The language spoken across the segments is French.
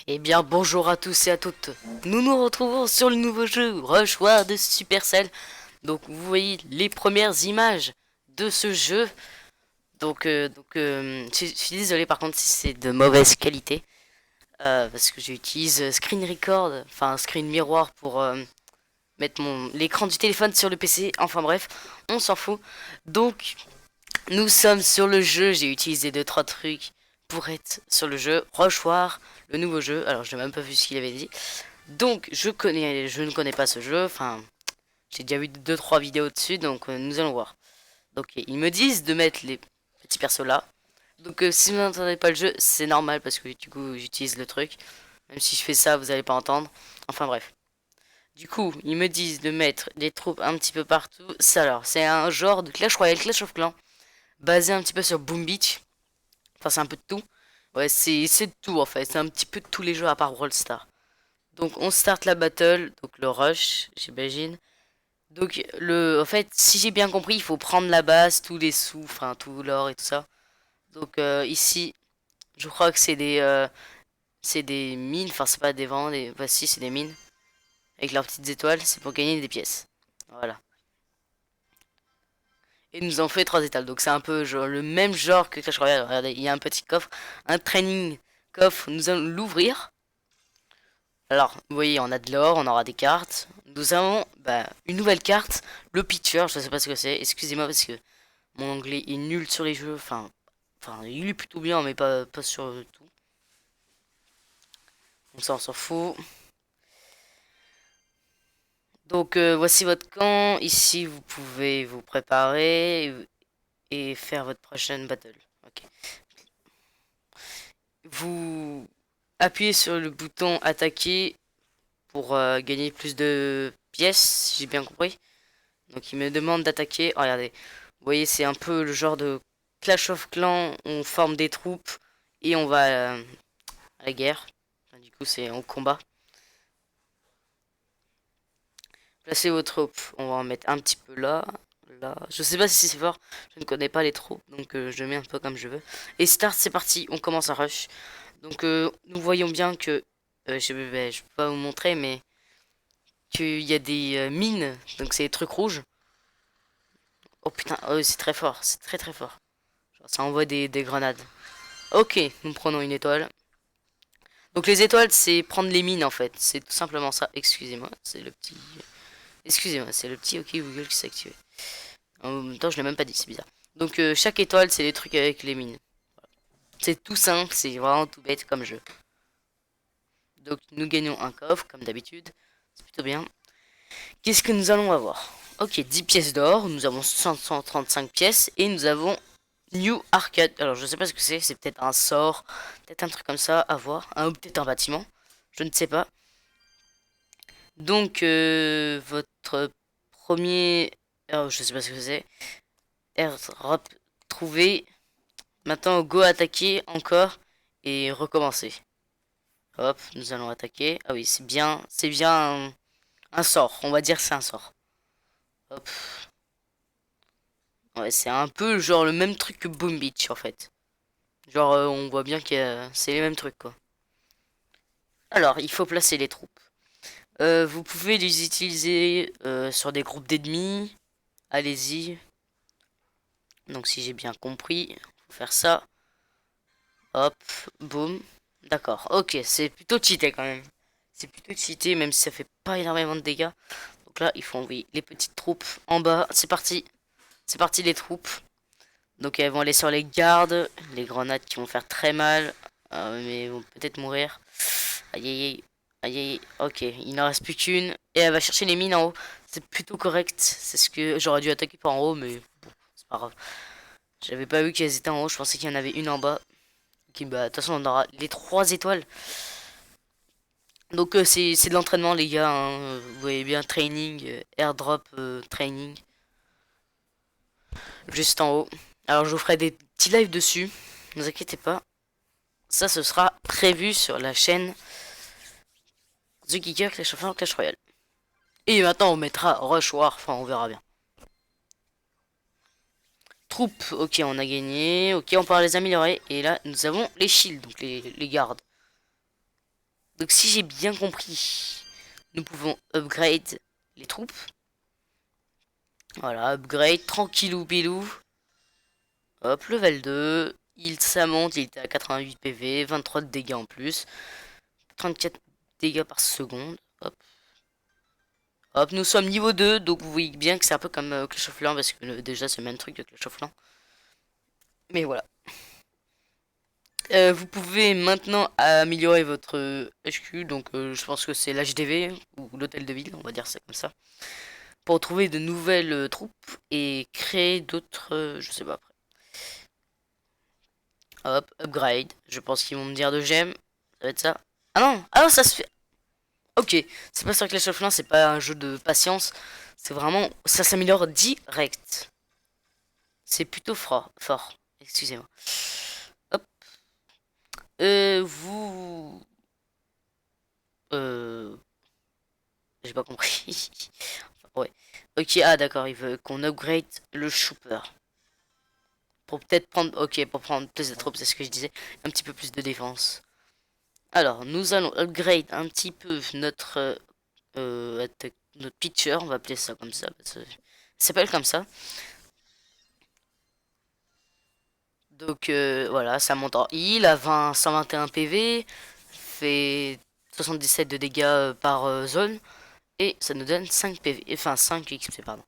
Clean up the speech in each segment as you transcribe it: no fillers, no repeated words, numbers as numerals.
Eh bien bonjour à tous et à toutes. Nous nous retrouvons sur le nouveau jeu Rush War de Supercell. Donc vous voyez les premières images de ce jeu. Je suis désolé par contre si c'est de mauvaise qualité. Parce que j'utilise Screen Record, enfin Screen Miroir pour mettre l'écran du téléphone sur le PC. Enfin bref, on s'en fout. Donc nous sommes sur le jeu. J'ai utilisé 2-3 trucs pour être sur le jeu Rush War, le nouveau jeu. Alors je n'ai même pas vu ce qu'il avait dit. Donc je ne connais pas ce jeu, enfin j'ai déjà vu deux trois vidéos dessus, donc nous allons voir. Donc ils me disent de mettre les petits persos là. Donc si vous n'entendez pas le jeu, c'est normal parce que du coup j'utilise le truc. Même si je fais ça, vous allez pas entendre. Enfin bref. Du coup, ils me disent de mettre des troupes un petit peu partout. Ça alors, c'est un genre de Clash Royale, Clash of Clans, basé un petit peu sur Boom Beach. Enfin c'est un peu de tout. Ouais, c'est de tout en fait. C'est un petit peu de tous les jeux à part Brawl Stars. Donc on start la battle, donc le rush, j'imagine. Donc en fait, si j'ai bien compris, il faut prendre la base, tous les sous, enfin tout l'or et tout ça. Donc ici, je crois que c'est des mines, enfin c'est pas des vents, voici c'est des mines avec leurs petites étoiles, c'est pour gagner des pièces. Voilà. Et nous en fait 3 étoiles, donc c'est un peu genre, le même genre que Clash Royale. Regardez, il y a un petit coffre, un training coffre, nous allons l'ouvrir. Alors, vous voyez, on a de l'or, on aura des cartes. Nous avons une nouvelle carte, le pitcher, je sais pas ce que c'est. Excusez-moi parce que mon anglais est nul sur les jeux. Enfin il est plutôt bien, mais pas sur tout. Donc ça, on s'en fout. Donc voici votre camp. Ici, vous pouvez vous préparer et faire votre prochaine battle. Ok. Vous appuyez sur le bouton attaquer pour gagner plus de pièces, si j'ai bien compris. Donc il me demande d'attaquer. Oh, regardez, vous voyez, c'est un peu le genre de Clash of Clans. On forme des troupes et on va à la guerre. Enfin, du coup, c'est au combat. Placez vos troupes. On va en mettre un petit peu là. Là. Je sais pas si c'est fort. Je ne connais pas les troupes. Donc je mets un peu comme je veux. Et start, c'est parti. On commence à rush. Donc nous voyons bien que... je peux pas vous montrer, mais qu'il y a des mines. Donc c'est des trucs rouges. Oh putain, oh, c'est très fort. C'est très très fort. Genre, ça envoie des grenades. Ok, nous prenons une étoile. Donc les étoiles, c'est prendre les mines en fait. C'est tout simplement ça. Excusez-moi, c'est le petit... Excusez-moi, c'est le petit OK Google qui s'est activé. En même temps, je l'ai même pas dit, c'est bizarre. Donc chaque étoile, c'est des trucs avec les mines. C'est tout simple, c'est vraiment tout bête comme jeu. Donc nous gagnons un coffre, comme d'habitude. C'est plutôt bien. Qu'est-ce que nous allons avoir? Ok, 10 pièces d'or, nous avons 535 pièces et nous avons New Arcade. Alors je sais pas ce que c'est peut-être un sort, peut-être un truc comme ça à voir, ou peut-être un bâtiment, je ne sais pas. Donc votre premier, oh, je sais pas ce que c'est, airdrop trouvé. Maintenant go attaquer encore et recommencer. Hop, nous allons attaquer. Ah oui, c'est bien un sort, on va dire c'est un sort. Hop, ouais, c'est un peu genre le même truc que Boom Beach en fait. Genre on voit bien que c'est les mêmes trucs quoi. Alors, il faut placer les troupes. Vous pouvez les utiliser sur des groupes d'ennemis. Allez-y. Donc si j'ai bien compris, faut faire ça. Hop, boum. D'accord, ok, c'est plutôt cheaté quand même. C'est plutôt cheaté même si ça fait pas énormément de dégâts. Donc là, il faut envoyer les petites troupes en bas. C'est parti. C'est parti les troupes. Donc elles vont aller sur les gardes. Les grenades qui vont faire très mal. Mais vont peut-être mourir. Aïe aïe aïe. Aïe aïe. Ok, il n'en reste plus qu'une. Et elle va chercher les mines en haut. C'est plutôt correct. C'est ce que j'aurais dû attaquer par en haut, mais bon, c'est pas grave. J'avais pas vu qu'elles étaient en haut. Je pensais qu'il y en avait une en bas. Ok, bah de toute façon, on aura les 3 étoiles. Donc c'est de l'entraînement, les gars, hein. Vous voyez bien, training, airdrop, training. Juste en haut. Alors je vous ferai des petits lives dessus. Ne vous inquiétez pas. Ça, ce sera prévu sur la chaîne The Geeker Clash of Clash Royale. Et maintenant, on mettra Rush War. Enfin, on verra bien. Troupes, ok, on a gagné. Ok, on peut les améliorer. Et là, nous avons les shields, donc les gardes. Donc si j'ai bien compris, nous pouvons upgrade les troupes. Voilà, upgrade, tranquillou bilou. Hop, level 2. Ça monte, il était à 88 PV, 23 de dégâts en plus. 34 dégâts par seconde. Hop. Hop, nous sommes niveau 2, donc vous voyez bien que c'est un peu comme Clash of Clans, parce que déjà c'est le même truc que Clash of Clans. Mais voilà. Vous pouvez maintenant améliorer votre HQ, donc je pense que c'est l'HDV, ou l'hôtel de ville, on va dire ça comme ça. Pour trouver de nouvelles troupes et créer d'autres, je sais pas après. Hop, upgrade, je pense qu'ils vont me dire de j'aime, ça va être ça. Ah non, ah non, ça se fait. Ok, c'est pas sur Clash of Clans, c'est pas un jeu de patience, c'est vraiment, ça s'améliore direct. C'est plutôt fort, excusez-moi. Hop, vous... Euh... J'ai pas compris. Ouais. Ok, ah d'accord, il veut qu'on upgrade le Chooper. Pour peut-être prendre... Ok, pour prendre plus de troupes, c'est ce que je disais. Un petit peu plus de défense. Alors, nous allons upgrade un petit peu notre pitcher, on va appeler ça comme ça. Ça s'appelle comme ça. Donc voilà, ça monte en heal à 121 PV, fait 77 de dégâts par zone, et ça nous donne 5 PV, enfin 5 XP, pardon.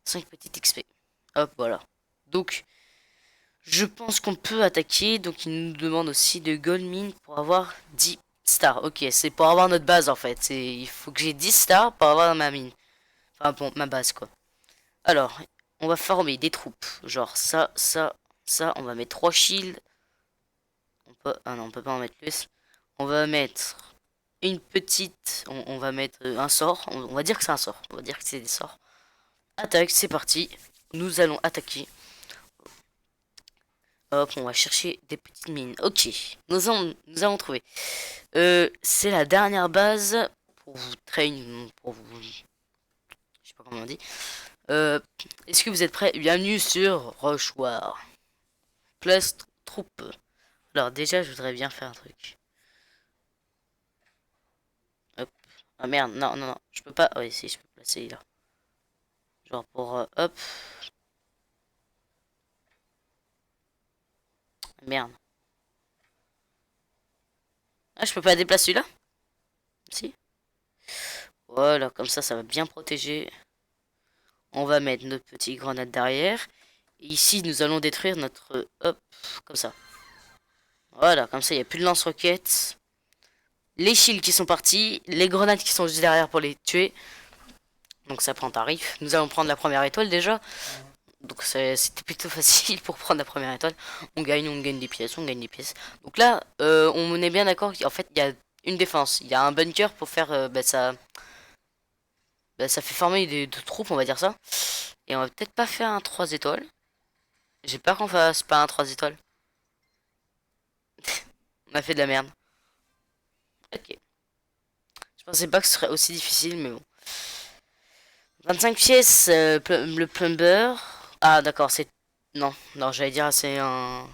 5 petites XP. Hop, voilà. Donc, je pense qu'on peut attaquer, donc il nous demande aussi de gold mine pour avoir 10 stars. Ok, c'est pour avoir notre base en fait. Il faut que j'ai 10 stars pour avoir ma mine. Enfin bon, ma base quoi. Alors, on va former des troupes. Genre ça. On va mettre 3 shields. Ah non, on peut pas en mettre plus. On va mettre une petite... On va mettre un sort. On va dire que c'est un sort. On va dire que c'est des sorts. Attaque, c'est parti. Nous allons attaquer. Hop, on va chercher des petites mines. Ok, nous avons trouvé. C'est la dernière base pour vous train, pour vous... Je sais pas comment on dit. Est-ce que vous êtes prêts? Bienvenue sur Rush War. Place troupe. Alors déjà, je voudrais bien faire un truc. Hop. Ah merde, non, je peux pas. Oui, si, je peux placer là. Genre pour... hop. Merde. Ah, je peux pas déplacer celui-là? Si. Voilà, comme ça va bien protéger. On va mettre notre petite grenade derrière. Et ici, nous allons détruire notre... Hop, comme ça. Voilà, comme ça, il n'y a plus de lance-roquettes. Les shields qui sont partis. Les grenades qui sont juste derrière pour les tuer. Donc ça prend tarif. Nous allons prendre la première étoile déjà. Donc c'était plutôt facile pour prendre la première étoile. On gagne des pièces, on gagne des pièces. Donc là, on est bien d'accord qu'en fait, il y a une défense. Il y a un bunker pour faire... ça fait former de troupes, on va dire ça. Et on va peut-être pas faire un 3 étoiles. J'ai peur qu'on fasse pas un 3 étoiles. On a fait de la merde. Ok. Je pensais pas que ce serait aussi difficile, mais bon. 25 pièces, le plumber. Ah, d'accord, c'est... Non, j'allais dire, c'est un...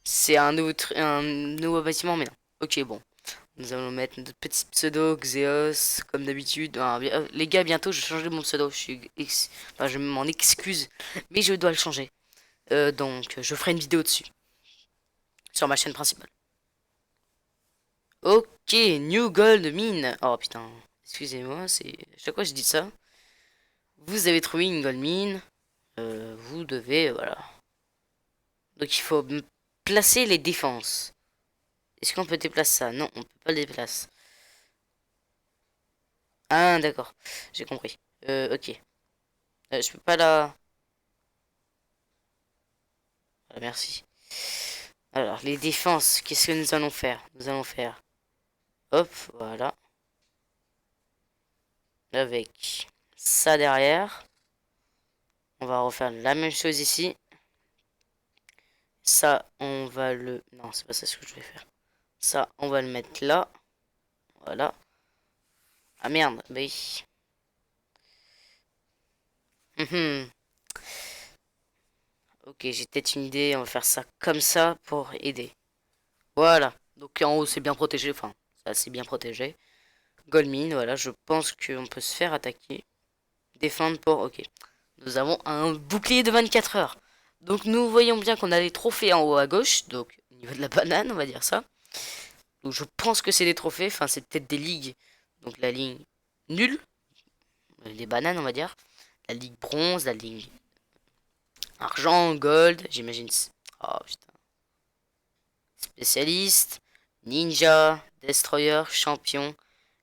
C'est un nouveau bâtiment, mais non. Ok, bon. Nous allons mettre notre petit pseudo, Xeos, comme d'habitude. Ah, les gars, bientôt, je vais changer mon pseudo. Enfin, je m'en excuse, mais je dois le changer. Donc, je ferai une vidéo dessus, sur ma chaîne principale. Ok, New Gold Mine. Oh putain, excusez-moi, c'est... Chaque fois je dis ça. Vous avez trouvé une Gold Mine. Vous devez... Voilà. Donc il faut placer les défenses. Est-ce qu'on peut déplacer ça? Non, on peut pas le déplacer. Ah, d'accord. J'ai compris. Ok. Je peux pas la... Ah, merci. Alors, les défenses, qu'est-ce que nous allons faire? Nous allons faire... Hop, voilà. Avec ça derrière. On va refaire la même chose ici. Ça, on va le... Non, c'est pas ça ce que je vais faire. Ça, on va le mettre là. Voilà. Ah merde, bah oui. Mhm. Ok, j'ai peut-être une idée. On va faire ça comme ça pour aider. Voilà. Donc en haut, c'est bien protégé. Enfin, c'est assez bien protégé. Goldmine, voilà, je pense qu'on peut se faire attaquer. Défendre pour... Ok. Nous avons un bouclier de 24 heures. Donc nous voyons bien qu'on a les trophées en haut à gauche. Donc au niveau de la banane, on va dire ça. Donc je pense que c'est des trophées. Enfin, c'est peut-être des ligues. Donc la ligne nulle. Les bananes, on va dire. La ligue bronze, la ligue argent, gold. J'imagine... Oh putain. Spécialiste. Ninja. Destroyer. Champion.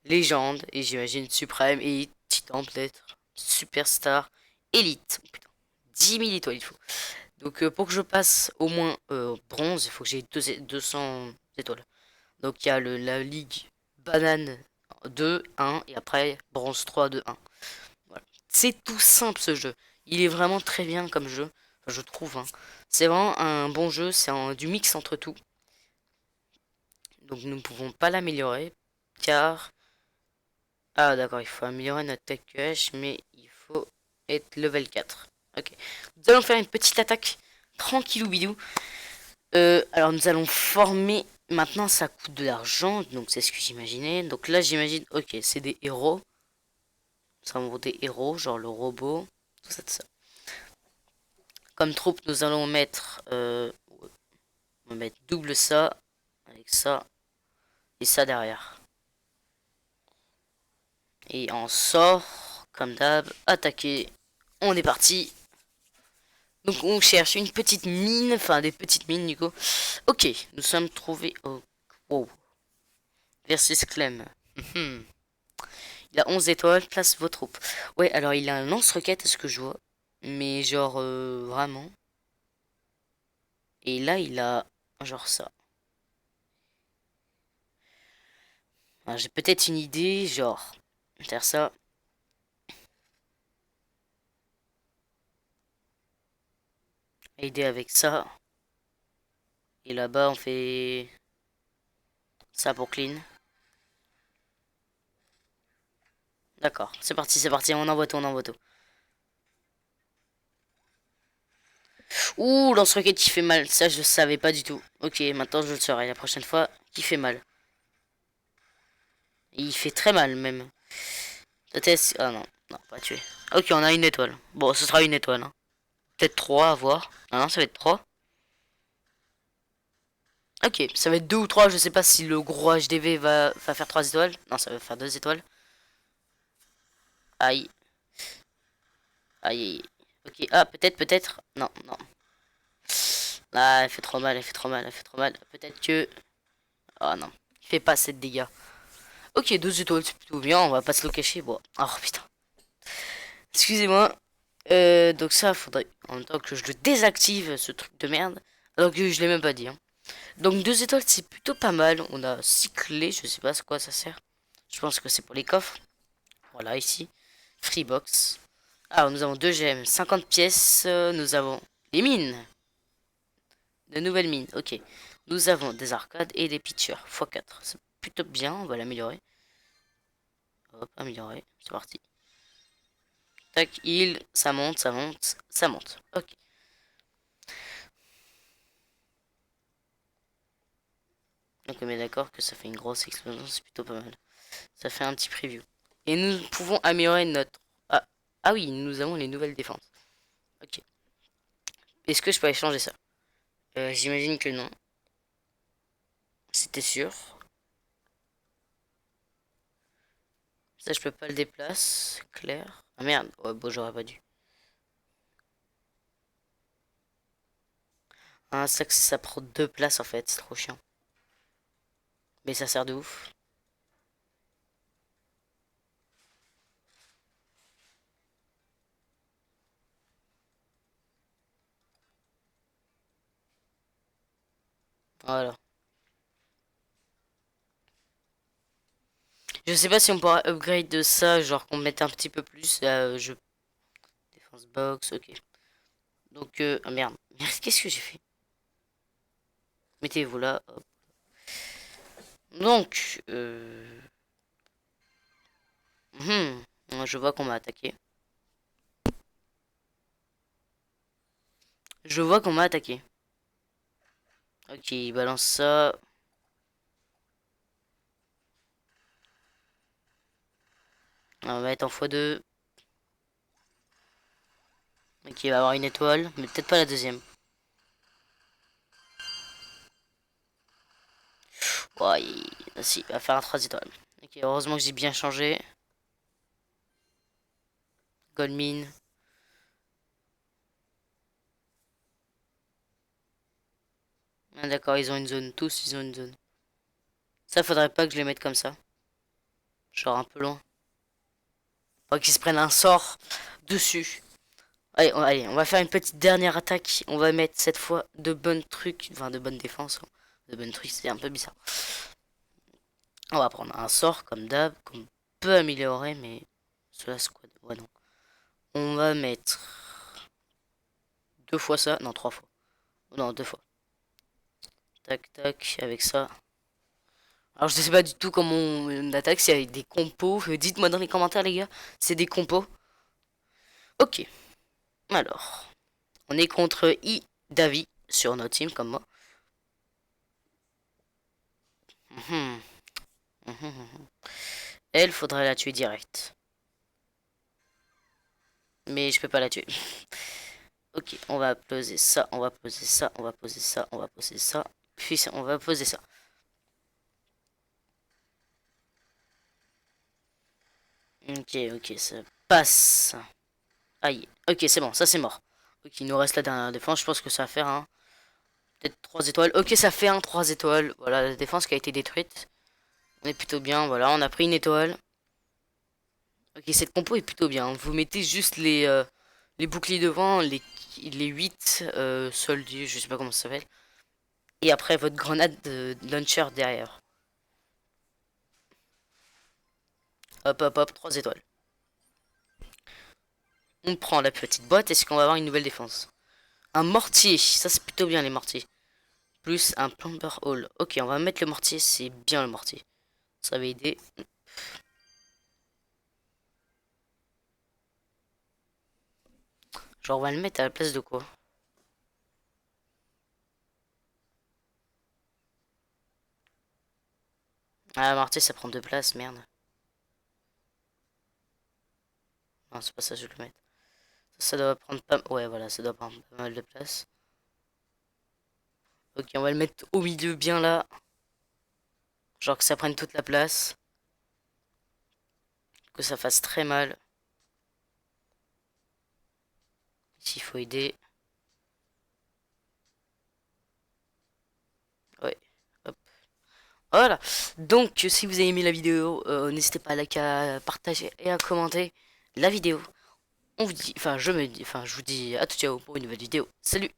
Légende. Et j'imagine suprême. Et titan peut-être. Superstar. Élite. Oh, putain. 10 000 étoiles il faut. Donc pour que je passe au moins bronze, il faut que j'ai 200 étoiles. Donc il y a la ligue banane 2, 1 et après bronze 3, 2, 1. Voilà. C'est tout simple ce jeu. Il est vraiment très bien comme jeu, enfin, je trouve. Hein. C'est vraiment un bon jeu, c'est du mix entre tout. Donc nous ne pouvons pas l'améliorer car... Ah d'accord, il faut améliorer notre tech QH, mais il faut être level 4. Ok. Nous allons faire une petite attaque tranquillou bidou. Alors nous allons former. Maintenant ça coûte de l'argent, donc c'est ce que j'imaginais. Donc là j'imagine, ok, c'est des héros. Ça va des héros, genre le robot, tout ça, tout ça. Comme troupe, nous allons mettre, on va mettre double ça, avec ça, et ça derrière. Et en sort, comme d'hab, attaquer. On est parti. Donc on cherche une petite mine, enfin des petites mines du coup. Ok, nous sommes trouvés au... Wow. Versus Clem. Il a 11 étoiles, place vos troupes. Ouais, alors il a un lance-roquette, à ce que je vois. Mais genre, vraiment. Et là, il a genre ça. J'ai peut-être une idée, genre, faire ça. Aider avec ça. Et là-bas, on fait ça pour clean. D'accord, c'est parti, on envoie tout, on envoie tout. Ouh, lance-roquette qui fait mal, ça je savais pas du tout. Ok, maintenant je le saurai la prochaine fois, qui fait mal. Et il fait très mal même. Peut-être... Ah non, non, pas tué. Ok, on a une étoile. Bon, ce sera une étoile. Hein. Peut-être 3 à voir. Ah non, ça va être 3. Ok, ça va être 2 ou 3. Je sais pas si le gros HDV va faire 3 étoiles. Non, ça va faire 2 étoiles. Aïe. Aïe, aïe. Ok, ah, peut-être, peut-être. Non, non. Ah, elle fait trop mal, elle fait trop mal, elle fait trop mal. Peut-être que... Oh non, il fait pas assez de dégâts. Ok, 2 étoiles, c'est plutôt bien, on va pas se le cacher. Bon, oh putain. Excusez-moi. Donc ça, faudrait en même temps que je le désactive, ce truc de merde. Alors que je l'ai même pas dit. Hein. Donc 2 étoiles, c'est plutôt pas mal. On a 6 clés, je sais pas à quoi ça sert. Je pense que c'est pour les coffres. Voilà, ici. Freebox. Alors, nous avons 2 gemmes, 50 pièces. Nous avons les mines. De nouvelles mines, ok. Nous avons des arcades et des pitchers. x4. C'est plutôt bien, on va l'améliorer. Hop, améliorer. C'est parti. Tac, heal. Ça monte, ça monte, ça monte. Ok. Donc on est d'accord que ça fait une grosse explosion, c'est plutôt pas mal. Ça fait un petit preview. Et nous pouvons améliorer notre... Ah, ah oui, nous avons les nouvelles défenses. Ok. Est-ce que je peux aller changer ça? J'imagine que non. C'était sûr. Ça, je peux pas le déplacer. Clair. Ah merde. Ouais, bon, j'aurais pas dû. Ah, ça prend 2 places en fait. C'est trop chiant. Mais ça sert de ouf. Voilà. Je sais pas si on pourra upgrade de ça, genre qu'on mette un petit peu plus. Défense box, ok. Donc, ah merde. Merde, qu'est-ce que j'ai fait? Mettez-vous là. Hop. Donc, je vois qu'on m'a attaqué. Je vois qu'on m'a attaqué. Ok, il balance ça. On va mettre en x2. Ok, il va avoir une étoile, mais peut-être pas la deuxième. Ouais, si, il va faire un 3 étoiles. Ok, heureusement que j'ai bien changé. Goldmine. Ah, d'accord, ils ont une zone. Tous, ils ont une zone. Ça, faudrait pas que je les mette comme ça. Genre un peu loin. Faut qu'ils se prennent un sort dessus. Allez, on va faire une petite dernière attaque. On va mettre cette fois de bonnes trucs. Enfin, de bonnes défenses. De bonnes trucs, c'est un peu bizarre. On va prendre un sort comme d'hab. Qu'on peut améliorer, mais. Cela squad. Ouais, non. On va mettre. Deux fois ça. Non, trois fois. Non, deux fois. Tac, tac. Avec ça. Alors, je sais pas du tout comment on attaque. C'est avec des compos. Dites-moi dans les commentaires, les gars. C'est des compos. Ok. Alors. On est contre Davi sur notre team, comme moi. Mhm. Mhm. Elle, faudrait la tuer direct. Mais je peux pas la tuer. Ok, on va poser ça, on va poser ça, on va poser ça, on va poser ça. Puis on va poser ça. Ok, ok, ça passe. Aïe. Ok, c'est bon, ça c'est mort. Ok, il nous reste la dernière défense. Je pense que ça va faire un. Peut-être 3 étoiles. Ok, ça fait un 3 étoiles. Voilà, la défense qui a été détruite. On est plutôt bien. Voilà, on a pris une étoile. Ok, cette compo est plutôt bien. Vous mettez juste les boucliers devant, les 8 soldats, je sais pas comment ça s'appelle. Et après votre grenade de launcher derrière. Hop, hop, hop, 3 étoiles. On prend la petite boîte. Est-ce qu'on va avoir une nouvelle défense? Un mortier. Ça, c'est plutôt bien, les mortiers. Plus un plumber hall. Ok, on va mettre le mortier. C'est bien le mortier. Ça va aider. Genre, on va le mettre à la place de quoi? Ah, mortier, ça prend 2 places. Merde. Non, c'est pas ça, je vais le mettre. Ça doit prendre pas. Ouais, voilà, ça doit prendre pas mal de place. Ok, on va le mettre au milieu, bien là. Genre que ça prenne toute la place. Que ça fasse très mal. Ici, il faut aider. Ouais. Hop. Voilà. Donc, si vous avez aimé la vidéo, n'hésitez pas à liker, à partager et à commenter la vidéo. On vous dit, enfin, je vous dis à tout ciao pour une nouvelle vidéo. Salut!